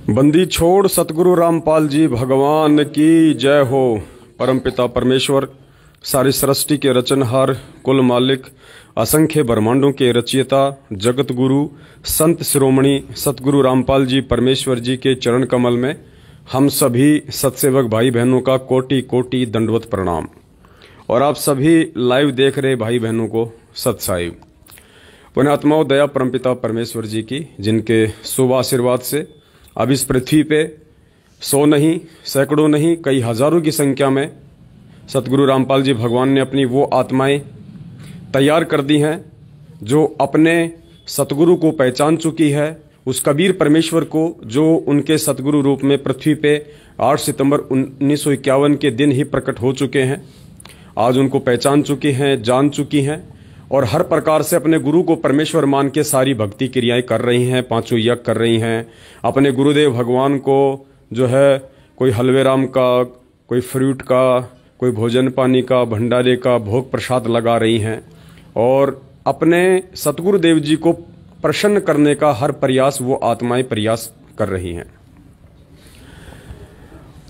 बंदी छोड़ सतगुरु रामपाल जी भगवान की जय हो। परमपिता परमेश्वर सारी सृष्टि के रचनहार, कुल मालिक, असंख्य ब्रह्मांडों के रचयिता, जगत गुरु, संत शिरोमणि सतगुरु रामपाल जी परमेश्वर जी के चरण कमल में हम सभी सत्सेवक भाई बहनों का कोटि कोटि दंडवत प्रणाम। और आप सभी लाइव देख रहे भाई बहनों को सत्साई पुण्यात्माओं, दया परमपिता परमेश्वर जी की, जिनके शुभ आशीर्वाद से अब इस पृथ्वी पे 100 नहीं, सैकड़ों नहीं, कई हजारों की संख्या में सतगुरु रामपाल जी भगवान ने अपनी वो आत्माएं तैयार कर दी हैं जो अपने सतगुरु को पहचान चुकी है, उस कबीर परमेश्वर को जो उनके सतगुरु रूप में पृथ्वी पे 8 सितंबर 1951 के दिन ही प्रकट हो चुके हैं। आज उनको पहचान चुकी हैं, जान चुकी हैं और हर प्रकार से अपने गुरु को परमेश्वर मान के सारी भक्ति क्रियाएं कर रही हैं, पांचों यज्ञ कर रही हैं। अपने गुरुदेव भगवान को जो है कोई हलवे राम का, कोई फ्रूट का, कोई भोजन पानी का, भंडारे का भोग प्रसाद लगा रही हैं और अपने सतगुरुदेव जी को प्रसन्न करने का हर प्रयास वो आत्माएं प्रयास कर रही हैं।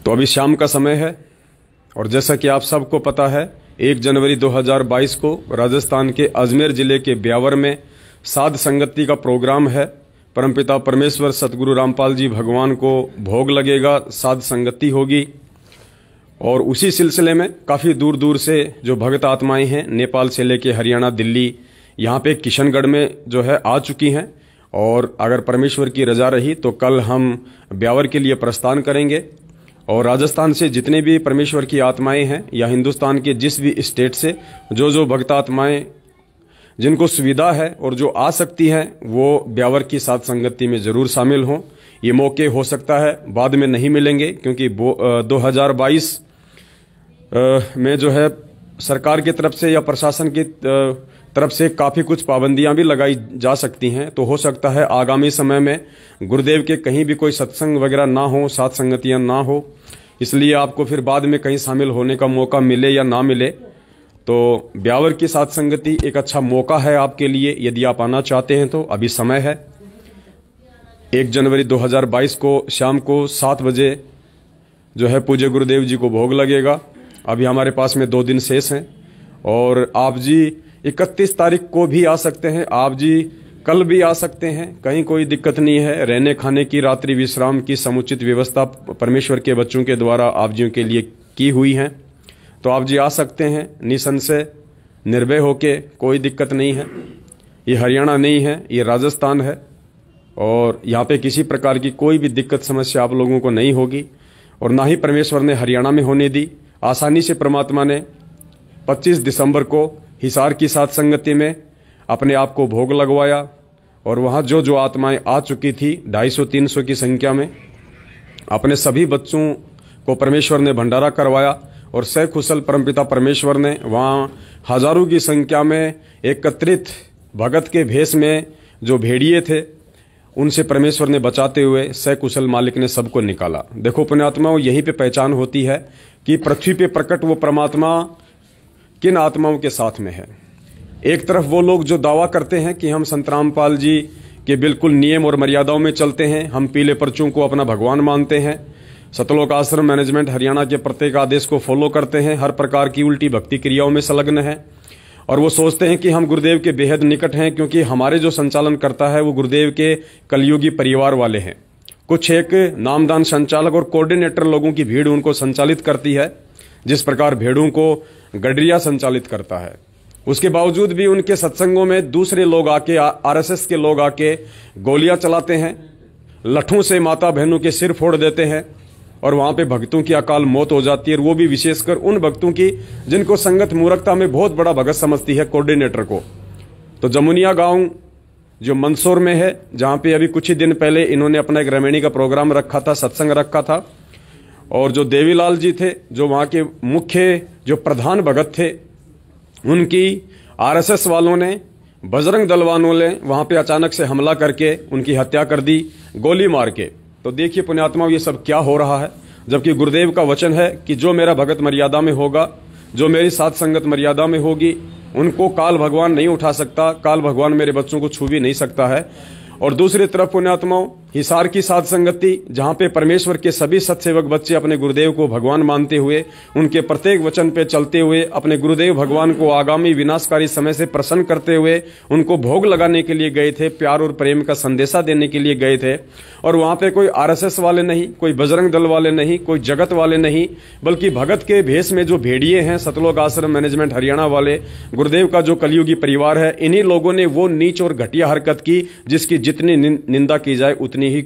तो अभी शाम का समय है और जैसा कि आप सबको पता है, 1 जनवरी 2022 को राजस्थान के अजमेर जिले के ब्यावर में साध संगति का प्रोग्राम है। परमपिता परमेश्वर सतगुरु रामपाल जी भगवान को भोग लगेगा, साध संगति होगी और उसी सिलसिले में काफ़ी दूर दूर से जो भक्त आत्माएं हैं, नेपाल से लेके हरियाणा, दिल्ली, यहाँ पे किशनगढ़ में जो है आ चुकी हैं। और अगर परमेश्वर की रजा रही तो कल हम ब्यावर के लिए प्रस्थान करेंगे और राजस्थान से जितने भी परमेश्वर की आत्माएं हैं या हिंदुस्तान के जिस भी स्टेट से जो भक्त आत्माएं जिनको सुविधा है और जो आ सकती हैं वो ब्यावर की साध संगति में जरूर शामिल हों। ये मौके हो सकता है बाद में नहीं मिलेंगे, क्योंकि 2022 में जो है सरकार की तरफ से या प्रशासन की तरफ से काफ़ी कुछ पाबंदियां भी लगाई जा सकती हैं। तो हो सकता है आगामी समय में गुरुदेव के कहीं भी कोई सत्संग वगैरह ना हो, साध संगतियां ना हो, इसलिए आपको फिर बाद में कहीं शामिल होने का मौका मिले या ना मिले। तो ब्यावर की साध संगति एक अच्छा मौका है आपके लिए, यदि आप आना चाहते हैं तो अभी समय है। 1 जनवरी 2022 को शाम को 7 बजे जो है पूज्य गुरुदेव जी को भोग लगेगा। अभी हमारे पास में 2 दिन शेष हैं और आप जी 31 तारीख को भी आ सकते हैं, आप जी कल भी आ सकते हैं, कहीं कोई दिक्कत नहीं है। रहने खाने की, रात्रि विश्राम की समुचित व्यवस्था परमेश्वर के बच्चों के द्वारा आप जियों के लिए की हुई है। तो आप जी आ सकते हैं निसंशय, निर्भय होके, कोई दिक्कत नहीं है। ये हरियाणा नहीं है, ये राजस्थान है और यहाँ पे किसी प्रकार की कोई भी दिक्कत समस्या आप लोगों को नहीं होगी और ना ही परमेश्वर ने हरियाणा में होने दी। आसानी से परमात्मा ने 25 दिसंबर को हिसार की साध संगति में अपने आप को भोग लगवाया और वहाँ जो आत्माएं आ चुकी थी 250-300 की संख्या में, अपने सभी बच्चों को परमेश्वर ने भंडारा करवाया और सकुशल परमपिता परमेश्वर ने वहाँ हजारों की संख्या में एकत्रित भगत के भेष में जो भेड़िए थे उनसे परमेश्वर ने बचाते हुए सकुशल मालिक ने सबको निकाला। देखो पुण्यात्माओं, यहीं पे पहचान होती है कि पृथ्वी पे प्रकट वो परमात्मा किन आत्माओं के साथ में है। एक तरफ वो लोग जो दावा करते हैं कि हम संत रामपाल जी के बिल्कुल नियम और मर्यादाओं में चलते हैं, हम पीले पर्चों को अपना भगवान मानते हैं, सतलोक आश्रम मैनेजमेंट हरियाणा के प्रत्येक आदेश को फॉलो करते हैं, हर प्रकार की उल्टी भक्ति क्रियाओं में संलग्न है और वो सोचते हैं कि हम गुरुदेव के बेहद निकट हैं, क्योंकि हमारे जो संचालन करता है वो गुरुदेव के कलयुगी परिवार वाले हैं। कुछ एक नामदान संचालक और कोऑर्डिनेटर लोगों की भीड़ उनको संचालित करती है, जिस प्रकार भेड़ों को गडरिया संचालित करता है। उसके बावजूद भी उनके सत्संगों में दूसरे लोग आके, आरएसएस के लोग आके गोलियां चलाते हैं, लठों से माता बहनों के सिर फोड़ देते हैं और वहां पे भक्तों की अकाल मौत हो जाती है। वो भी विशेषकर उन भक्तों की जिनको संगत मूर्खता में बहुत बड़ा भगत समझती है, कोऑर्डिनेटर को। तो जमुनिया गांव जो मंदसौर में है, जहां पे अभी कुछ ही दिन पहले इन्होंने अपना एक रमैनी का प्रोग्राम रखा था, सत्संग रखा था और जो देवीलाल जी थे, जो वहां के मुख्य जो प्रधान भगत थे, उनकी आरएसएस वालों ने, बजरंग दल वालों ने वहां पे अचानक से हमला करके उनकी हत्या कर दी, गोली मार के। तो देखिए पुण्यात्मा, ये सब क्या हो रहा है, जबकि गुरुदेव का वचन है कि जो मेरा भगत मर्यादा में होगा, जो मेरी साध संगत मर्यादा में होगी, उनको काल भगवान नहीं उठा सकता, काल भगवान मेरे बच्चों को छू भी नहीं सकता है। और दूसरी तरफ पुण्यात्माओं, हिसार की साध संगति, जहां पे परमेश्वर के सभी सत्सेवक बच्चे अपने गुरुदेव को भगवान मानते हुए, उनके प्रत्येक वचन पे चलते हुए, अपने गुरुदेव भगवान को आगामी विनाशकारी समय से प्रसन्न करते हुए उनको भोग लगाने के लिए गए थे, प्यार और प्रेम का संदेशा देने के लिए गए थे। और वहां पे कोई आरएसएस वाले नहीं, कोई बजरंग दल वाले नहीं, कोई जगत वाले नहीं, बल्कि भगत के भेष में जो भेड़िए हैं, सतलोक आश्रम मैनेजमेंट हरियाणा वाले, गुरुदेव का जो कलयुगी परिवार है, इन्हीं लोगों ने वो नीच और घटिया हरकत की जिसकी जितनी निंदा की जाए उतनी ही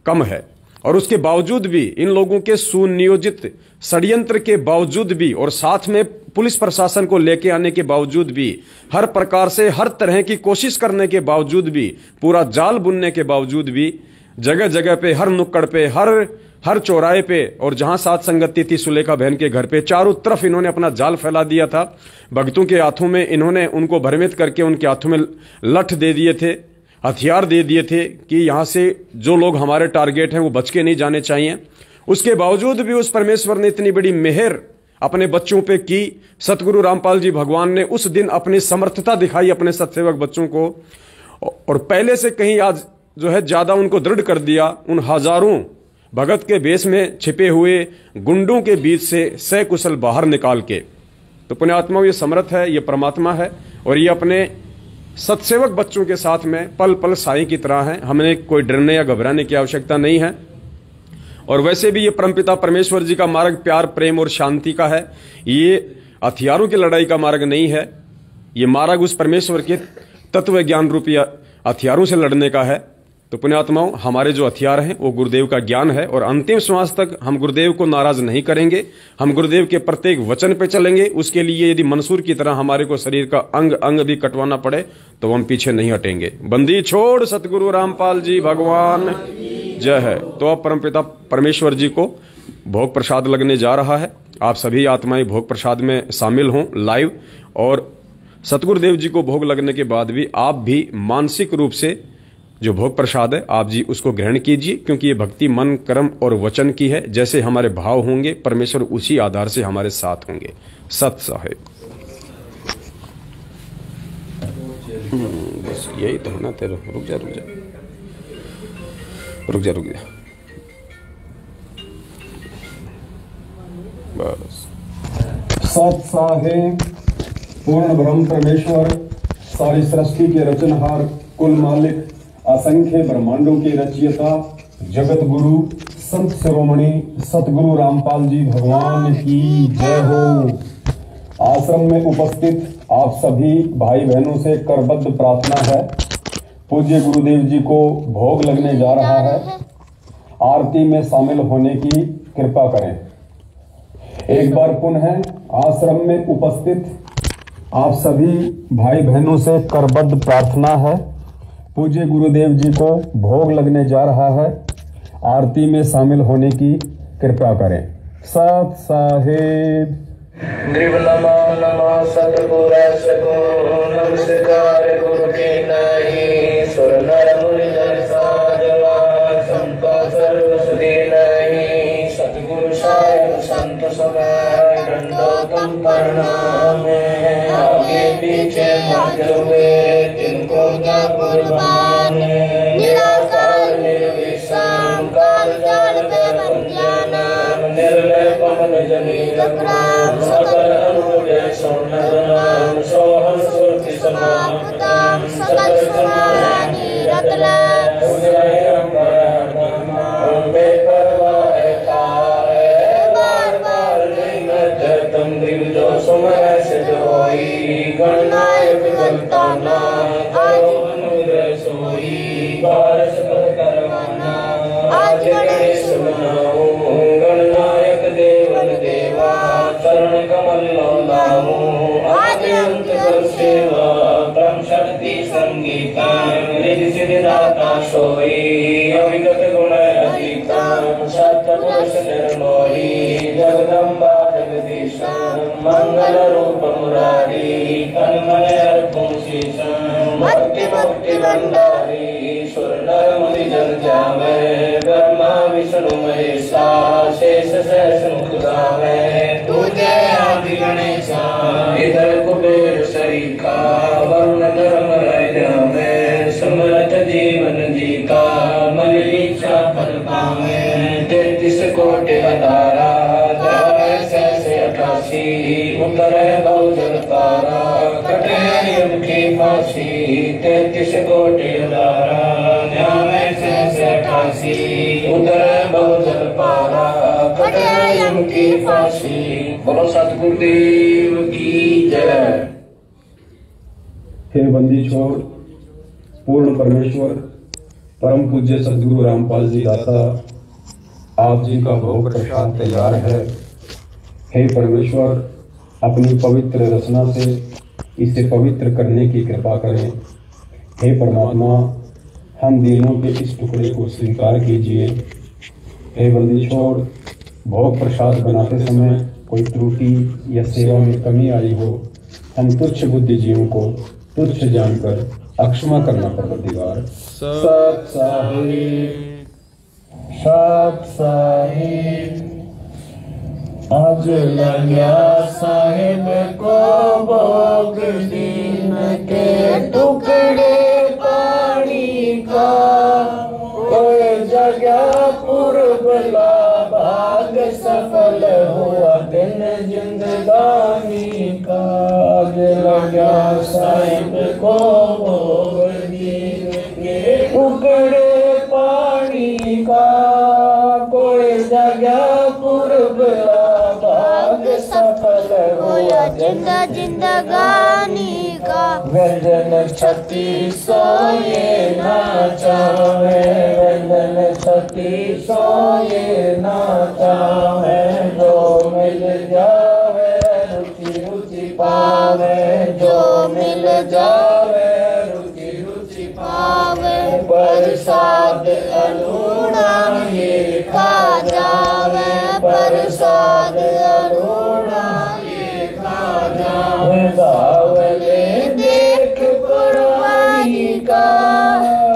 कम है। और उसके बावजूद भी, इन लोगों के सुनियोजित षड्यंत्र के बावजूद भी, और साथ में पुलिस प्रशासन को लेके आने के बावजूद भी, हर प्रकार से हर तरह की कोशिश करने के बावजूद भी, पूरा जाल बुनने के बावजूद भी, जगह जगह पे, हर नुक्कड़ पे, हर चौराहे पे, और जहां साध संगति थी सुलेखा बहन के घर पे, चारों तरफ इन्होंने अपना जाल फैला दिया था। भक्तों के हाथों में इन्होंने उनको भ्रमित करके उनके हाथों में लठ दे दिए थे, हथियार दे दिए थे कि यहां से जो लोग हमारे टारगेट हैं वो बच के नहीं जाने चाहिए। उसके बावजूद भी उस परमेश्वर ने इतनी बड़ी मेहर अपने बच्चों पे की। सतगुरु रामपाल जी भगवान ने उस दिन अपनी समर्थता दिखाई अपने सत्सेवक बच्चों को, और पहले से कहीं आज जो है ज्यादा उनको दृढ़ कर दिया। उन हजारों भगत के भेष में छिपे हुए गुंडों के बीच से सकुशल बाहर निकाल के। तो पुण्यात्माओं, ये समर्थ है, ये परमात्मा है, और ये अपने सत्सेवक बच्चों के साथ में पल पल साईं की तरह है। हमें कोई डरने या घबराने की आवश्यकता नहीं है। और वैसे भी ये परमपिता परमेश्वर जी का मार्ग प्यार, प्रेम और शांति का है। ये हथियारों की लड़ाई का मार्ग नहीं है। ये मार्ग उस परमेश्वर के तत्व ज्ञान रूपी हथियारों से लड़ने का है। तो पुण्यात्माओं, हमारे जो हथियार हैं वो गुरुदेव का ज्ञान है, और अंतिम श्वास तक हम गुरुदेव को नाराज नहीं करेंगे। हम गुरुदेव के प्रत्येक वचन पे चलेंगे। उसके लिए यदि मंसूर की तरह हमारे को शरीर का अंग अंग भी कटवाना पड़े तो हम पीछे नहीं हटेंगे। बंदी छोड़ सतगुरु रामपाल जी भगवान जय है। तो अब परमपिता परमेश्वर जी को भोग प्रसाद लगने जा रहा है। आप सभी आत्माएं भोग प्रसाद में शामिल हों लाइव, और सतगुरुदेव जी को भोग लगने के बाद भी आप भी मानसिक रूप से जो भोग प्रसाद है आप जी उसको ग्रहण कीजिए, क्योंकि ये भक्ति मन, कर्म और वचन की है। जैसे हमारे भाव होंगे, परमेश्वर उसी आधार से हमारे साथ होंगे। सत साहेब, बस यही तो होना तेरा। रुक जा रुक जा रुक जा रुक जा, बस। सत साहेब, पूर्ण ब्रह्म परमेश्वर, सारी सृष्टि के रचनहार, कुल मालिक, असंख्य ब्रह्मांडों के रचयिता, जगत गुरु संत शिरोमणि सतगुरु रामपाल जी भगवान की जय हो। आश्रम में उपस्थित आप सभी भाई बहनों से करबद्ध प्रार्थना है, पूज्य गुरुदेव जी को भोग लगने जा रहा है, आरती में शामिल होने की कृपा करें। एक बार पुनः आश्रम में उपस्थित आप सभी भाई बहनों से करबद्ध प्रार्थना है, पूज्य गुरुदेव जी को भोग लगने जा रहा है, आरती में शामिल होने की कृपा करें। सत साहेब। नमस्कार गुरु के नहीं, सुर नर मुनि जन साजवा, संत सर्व सुधी नहीं, सतगुरु साहिब संत समाय, दंडोतम प्रणाम है, आगे पीछे मध्य में तिनको का कुर्बान है, निराकार निर्विषम काल जाल में बंध्यानाम, निर्लय पवन जमीन प्राण, सकल अनुदय सोनरनाम, सोहम सुरति समाप्ताम, सकल समाधि रत्ना, उदय अंबर बेपरवाह तारे, बार बार नहीं मध्यतम दिव्यो सुमय सिद्धोई, गणनायक गणताना, करो अनुदय सोई, बारस कर करवाना, आज गणेश मनाऊं, गणनायक देवन देवा, चरण कमल लाऊं, आदि अंत कर सेवा, ब्रह्म शक्ति संगीता, निधि सिद्धि दाता सोई, अविगत गुण अतीता, सत्पुरुष निर्मोही, जगदम्बा जगदीशा, मंगल रूप मुरारी, तन मन अर्पण शीशम, भक्ति मुक्ति भंडारी, सुर नर मुनि जन जावे, ब्रह्मा विष्णु महेशा, शेष सहस्र मुख गावे, तुझे आदि गणेशा, इधर कुबेर शरीका, वरुण धर्म राय में, समर्थ जीवन जी का, मरीक्षा पद पावे 33 कोटि अतारा से 88 उतर बहुजन तारा कटे यम की फांसी 33 कोटि अतारा से 88 उतर बहुजन पारा कटे यम की फांसी। बोलो सतगुरुदेव की जय। हे बंदी छोड़ पूर्ण परमेश्वर परम पूज्य सदगुरु रामपाल जी दाता, आप जी का भोग प्रसाद तैयार है। हे परमेश्वर, अपनी पवित्र रचना से इसे पवित्र करने की कृपा करें। हे परमात्मा, हम दीनों के इस टुकड़े को स्वीकार कीजिए। हे बंदी छोड़, भोग प्रसाद बनाते समय कोई त्रुटि या सेवा में कमी आई हो, हम तुच्छ बुद्धिजीवों को तुच्छ जानकर अक्षमा करना परवरदिगार। सत साहिब सत साहिब आज लग्या साहिब को भोग दीन के टुकड़े पानी का, कोई जगह पुरबला भाग सफल हुआ दिन जिंदगानी का। आज लग्या साहिब को भोग दीन के टुकड़े पानी का, कोई जगह पुरबला भाग सफल हुआ दिन जिंदगानी का। व्यंजन 36 ये ना चाहे, व्यंजन 36 ये ना चाहे, जो मिल जावे रुचि रुचि पावे, जो मिल जावे रुचि रुचि पावे। प्रसाद अनूना ये खा जावे, प्रसाद अनूना ये खा जावे। बावले देख पुरवाई का,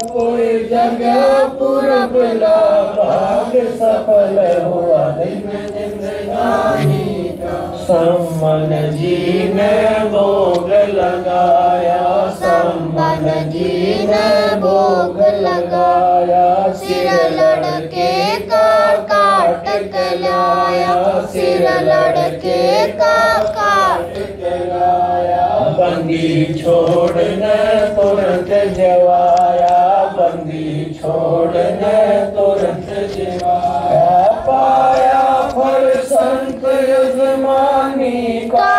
कोई जगह पुरबला भाग सफल हुआ दिन जिंदगानी का। सम्मन जी ने भोग लगाया, सम्मन जी ने भोग लगाया, सिर लड़के का काट के लाया, सिर लड़के का काट के लाया। बंदी छोड़ने तुरंत जवाया, बंदी छोड़ने तुरंत जवाया। पाया फल संत यजमानी का,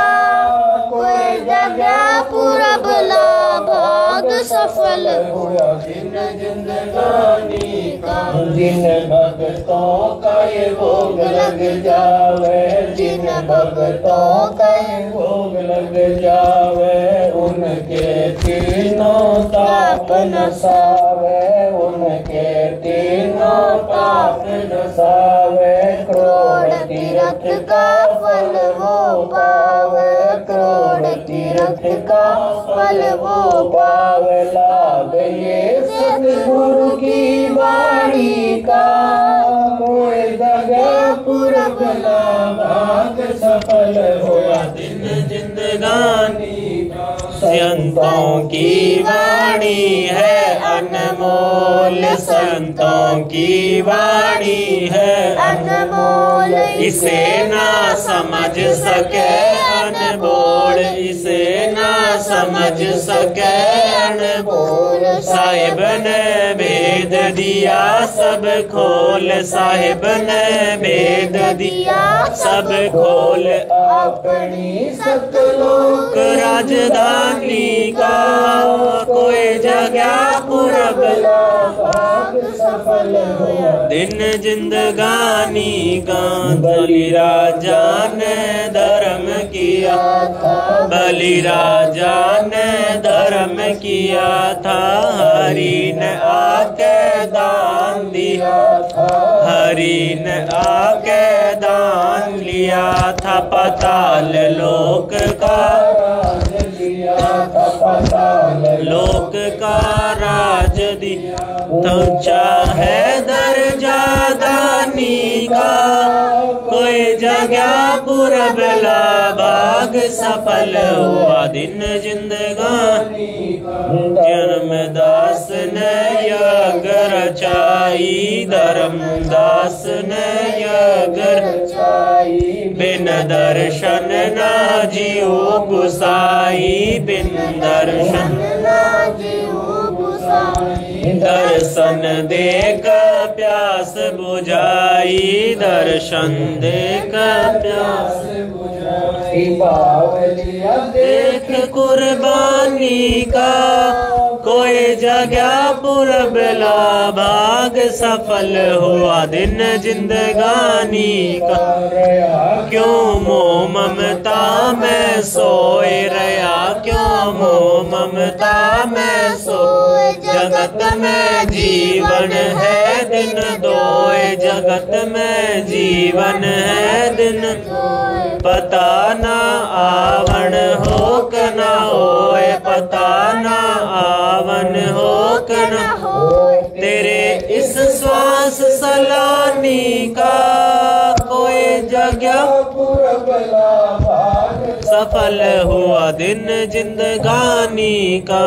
कोई जगह पुरबला भाग सफल हुआ दिन जिंदगानी का। जिन भक्तों का ये भोग लग जावे, जिन भक्तों का ये भोग लग जावे, उनके तीनों ताप नसावे, उनके तीनों ताप नसावे। करोड़ तीर्थ का फल वो पावे, करोड़ तीर्थ का फल वो पावे। लाभ ये सतगुरु की वाणी का, कोई जगह पुरबला भाग सफल हुआ दिन जिंदगानी का। संतों की वाणी है अनमोल, संतों की वाणी है अनमोल, इसे ना समझ सके अनमोल, इसे ना समझ सके अनमोल। साहिब ने भेद दिया सब खोल, साहिब ने भेद दिया सब खोल। अपनी सतलोक राजधानी का, कोई जगह पुरबला भाग सफल हुआ दिन जिंदगानी का। बलि राजा ने धर्म किया था, बलि राजा ने धर्म किया था, हरि ने आके दान दिया था, हरि ने आके दान लिया था। पाताल लोक का राज दिया था, पाताल लोक का राज दिया। तो चाहे दर्जा दानी का, कोई जगह पुरबला भाग सफल हुआ दिन जिंदगानी का। जन्मदास ने यज्ञ रचाई धर्मदास ने यज्ञ रचाई बिन दर्शन ना जियो गुसाई बिन दर्शन ना जियो गुसाई दर्शन देख प्यास बुझाई दर्शन देख प्यास बुझाई बावलिया देख कुर्बानी का कोई जगह पुरबला भाग सफल हुआ दिन जिंदगानी का क्यों मोह ममता में सोए रहा क्यों मोह ममता में सोए जगत में जीवन है दिन दोए जगत में जीवन है दिन पता ना आवण हो क ना होए पता ना आवन हो क ना होए तेरे इस श्वास सलानी का कोई जगह पुरबला भाग सफल हुआ दिन जिंदगानी का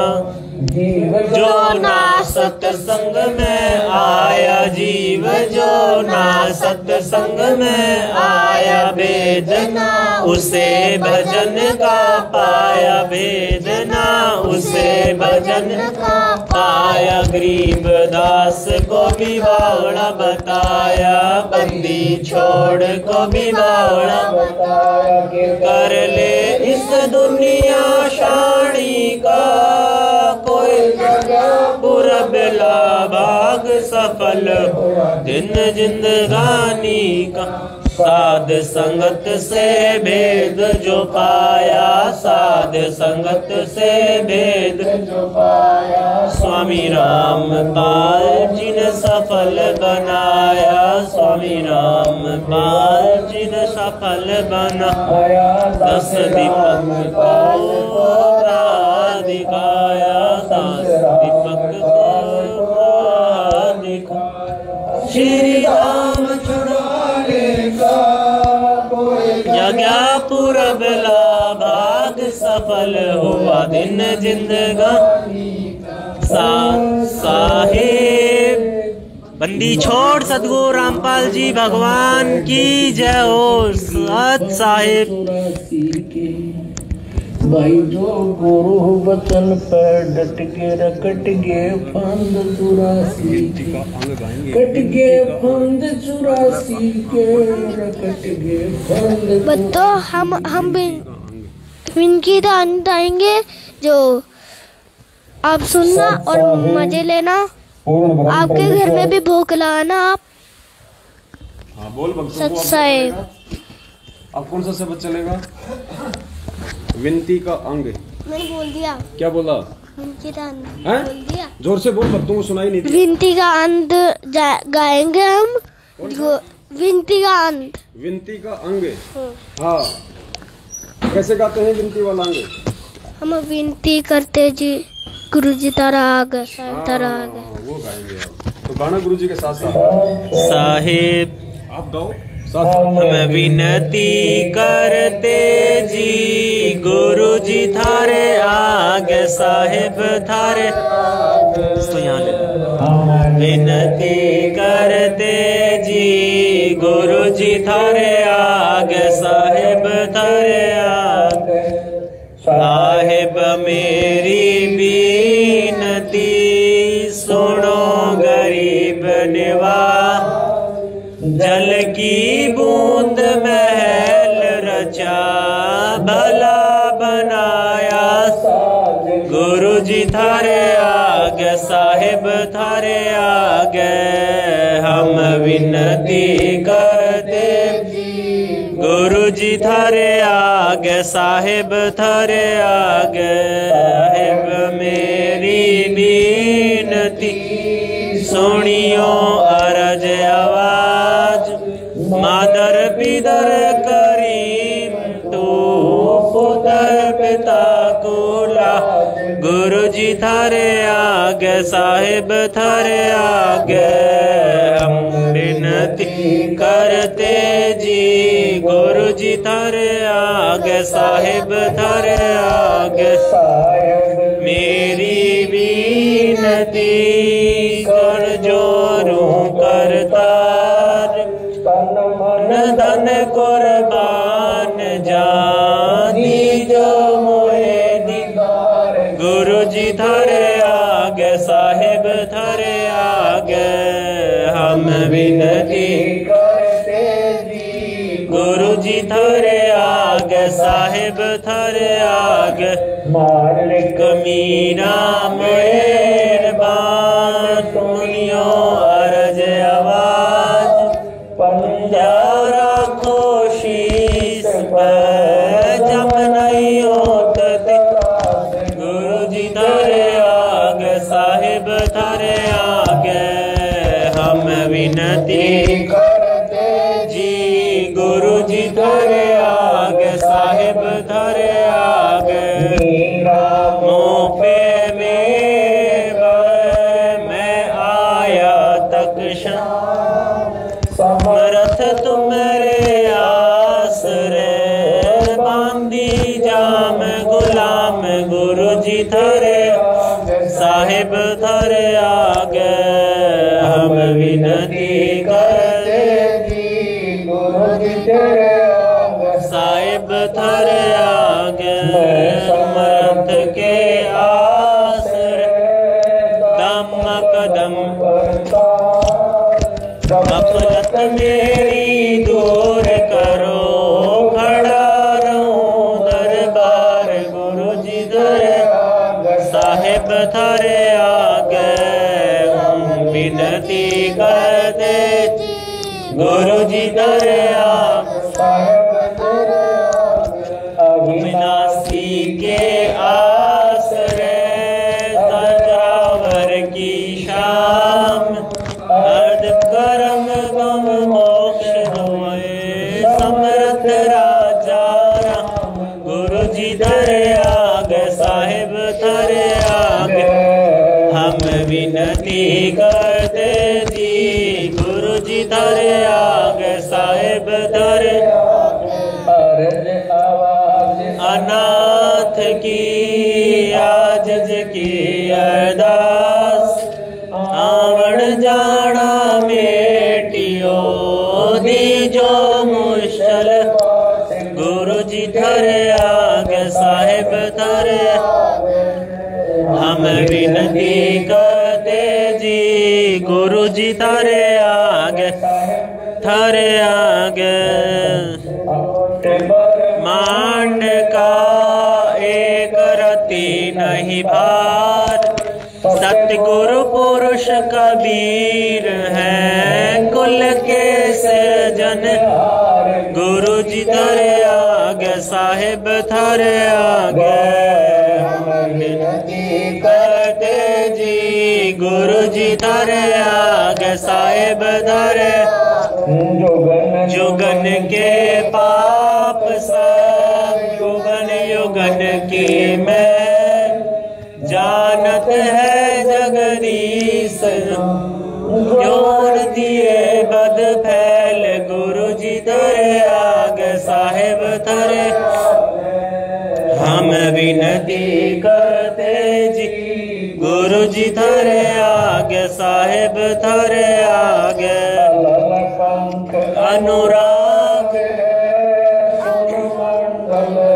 जो ना सत्संग में आया जीव जो ना सत्संग में आया वेदना उसे भजन का पाया वेदना उसे भजन का पाया गरीब दास को भी बावड़ा बताया बंदी छोड़ को भी बावड़ा बताया कर ले इस दुनिया शाणी का कोई जगह पुरबला भाग सफल दिन जिंदगानी का साध संगत से भेद जो पाया साध संगत से भेद जो पाया स्वामी राम पाल जी ने सफल बनाया स्वामी राम पाल जी ने सफल बनाया 10 दीपक को दिखाया 10 दीपक को दिखाया श्री राम छुड़ाने का जगह पुरबला भाग सफल हुआ दिन जिंदगानी साहेब बंदी छोड़ सदगुरु रामपाल जी भगवान की जय हो सत साहेब भाई जो गुरु वचन पर डट के रकट गे फंद 84 कट गे फंद 84 के रकट गे फंद बच्चों हम इनकी तो अंत आएंगे जो आप सुनना और मजे लेना आपके घर में भी भोग लगाना आप सच साहेब अब कौन सा शब्द चलेगा विनती का अंग मैंने बोल दिया क्या बोला विनती का अंत हैं? बोल दिया जोर से बोल भक्तों को सुनाई नहीं दिया विनती का अंत गाएंगे हम विनती का अंत विनती का अंग हाँ कैसे गाते हैं विनती वाला अंग हम विनती करते जी गुरु जी तारा आगे तारा आगे वो गाएंगे आप तो गाना गुरु जी के साथ साथ साहेब आप गाओ हम विनती करते जी गुरु जी थारे आगे साहेब थारे तो यहाँ ले विनती करते जी गुरु जी थारे आगे साहेब थारे आगे साहेब मेरी बीनती सुनो गरीब निवास जल की बूंद महल रचा भला बनाया गुरु जी थारे आगे साहेब थारे आगे हम विनती करते गुरु जी थारे आगे साहेब थारे आगे साहेब मेरी बीनती सुनियो अरज आवाज मादर पिदर करीम तू पुत्र पिता कोला गुरु जी थारे आगे साहेब थारे आगे हम विनती करते जी गुरु जी थारे आगे साहेब थारे आगे साहेब मेरी विनती कर जो करतार तन मन धन कुर्बान जानी जो मोहे दीदार गुरु जी थारे आगे साहिब थारे आगे हम विनती करते जी गुरु जी थारे आगे साहिब थारे आगे मालिक मीरा मेहरबान सुनियो अर्ज आवाज पंजा रखो शीस पर जब नहीं होते गुरु जी थारे आगे साहिब थारे आगे हम विनती करते जी गुरु जी थारे आगे साहिब थारे आगे मोह पे मैं आया तक समर्थ तुम्हारे आसरे बांधी जाम गुलाम गुरु जी थारे साहिब थारे आगे हम विनती करते जी गुरु जी थारे साहिब थारे आगे समर्थ के आसरे दम कदम गफलत मेरी दूर करो खड़ा रहूं दरबार गुरु जी थारे साहिब थारे आगे हम विनती करते गुरु जी थारे अविनाशी के आसरे तजावर की शाम अर्ध करम गम मोक्ष होए समर्थ राजा राम गुरु जी थारे आगे साहिब थारे आगे हम विनती करते जी गुरु जी थारे आगे साहिब थारे अनाथ की आजिज की अरदास आवण जाना मेटियो दीजो मुश्किल गुरु जी थारे आगे साहिब थारे हम विनती करते जी गुरु जी थारे आगे मांड का एक रति नहीं भार सतगुरु पुरुष कबीर है कुल के सृजन गुरु जी थारे आगे साहिब थारे आगे हम विनती करते जी गुरु जी थारे आगे साहिब थारे जुगन के पाप सब युगन युगन की मैं जानत है जगदीश जोड़ दिए बद फैल गुरु जी थारे आगे साहिब थारे हम विनती करते जी गुरु जी थारे आगे साहिब थारे आगे अनुराग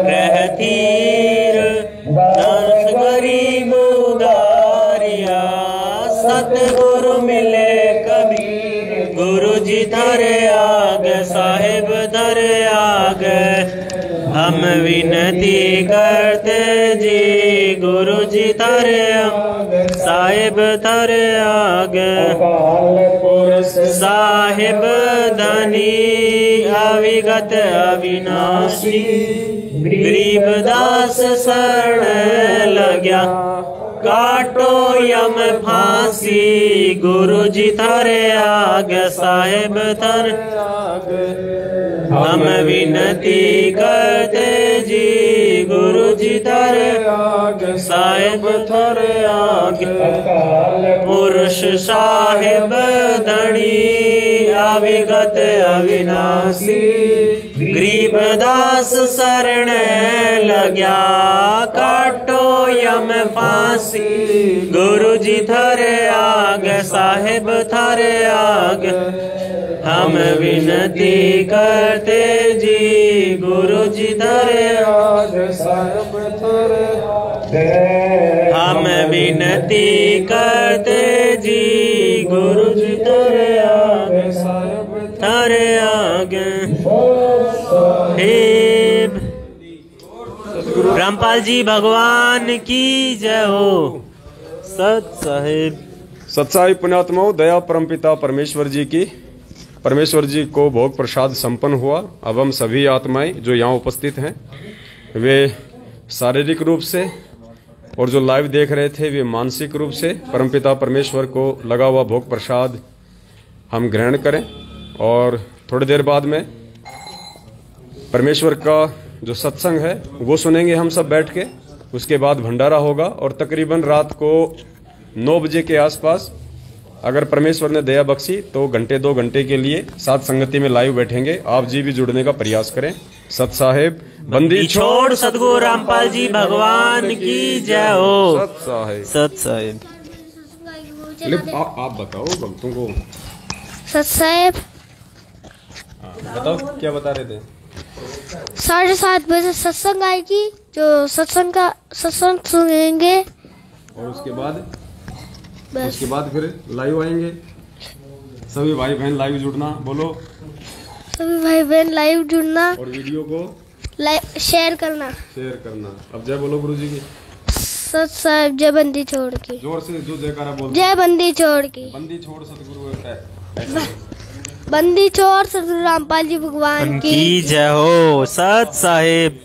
रहतीर दर्श गरीब उदारिया सतगुरु मिले कबीर गुरु जी थारे आगे साहिब थारे आगे हम विनती करते जी गुरु जी थारे साहिब थारे आगे साहिब धनी अविगत अविनाशी गरीबदास शरण लग्या काटो यम फांसी गुरु जी थारे आगे साहिब थारे हम विनती करते जी गुरु जी थारे आगे साहिब थारे आगे पुरुष साहिब धनी विगत अविनाशी। गरीबदास शरण लग्या काटो यम फांसी। गुरु जी थारे आगे साहेब थारे आगे हम विनती करते जी। गुरु जी थारे आगे साहेब थारे आगे हम विनती करते जी। गुरु जी थारे आगे साहेब थारे आगे साहेब। रामपाल जी भगवान की जय हो। सत साहेब। सत्साई पुण्यात्माओं, दया परमपिता परमेश्वर जी की। परमेश्वर जी को भोग प्रसाद संपन्न हुआ। अब हम सभी आत्माएं जो यहाँ उपस्थित हैं वे शारीरिक रूप से और जो लाइव देख रहे थे वे मानसिक रूप से परमपिता परमेश्वर को लगा हुआ भोग प्रसाद हम ग्रहण करें। और थोड़ी देर बाद में परमेश्वर का जो सत्संग है वो सुनेंगे हम सब बैठ के। उसके बाद भंडारा होगा और तकरीबन रात को 9 बजे के आसपास अगर परमेश्वर ने दया बख्शी तो घंटे 2 घंटे के लिए साथ संगति में लाइव बैठेंगे। आप जी भी जुड़ने का प्रयास करें। सत साहेब। बंदी छोड़ सतगुरु रामपाल जी भगवान की जय हो। सत साहेब। सत साहेब। आप बताओ भक्तों को। सत साहेब। बताओ क्या बता रहे थे। 7:30 बजे सत्संग आएगी, जो सत्संग सुनेंगे और उसके बाद फिर लाइव आएंगे। सभी भाई बहन लाइव जुड़ना। बोलो। सभी भाई बहन लाइव जुड़ना और वीडियो को शेयर करना। अब जय बोलो गुरु जी की। सत साहेब। जय बंदी छोड़ की। जोर से जो जयकारा बोल। जय बंदी छोड़ की। बंदी छोड़ सतगुरु। बंदी छोड़ सतगुरु रामपाल जी भगवान की जय हो। सत साहेब।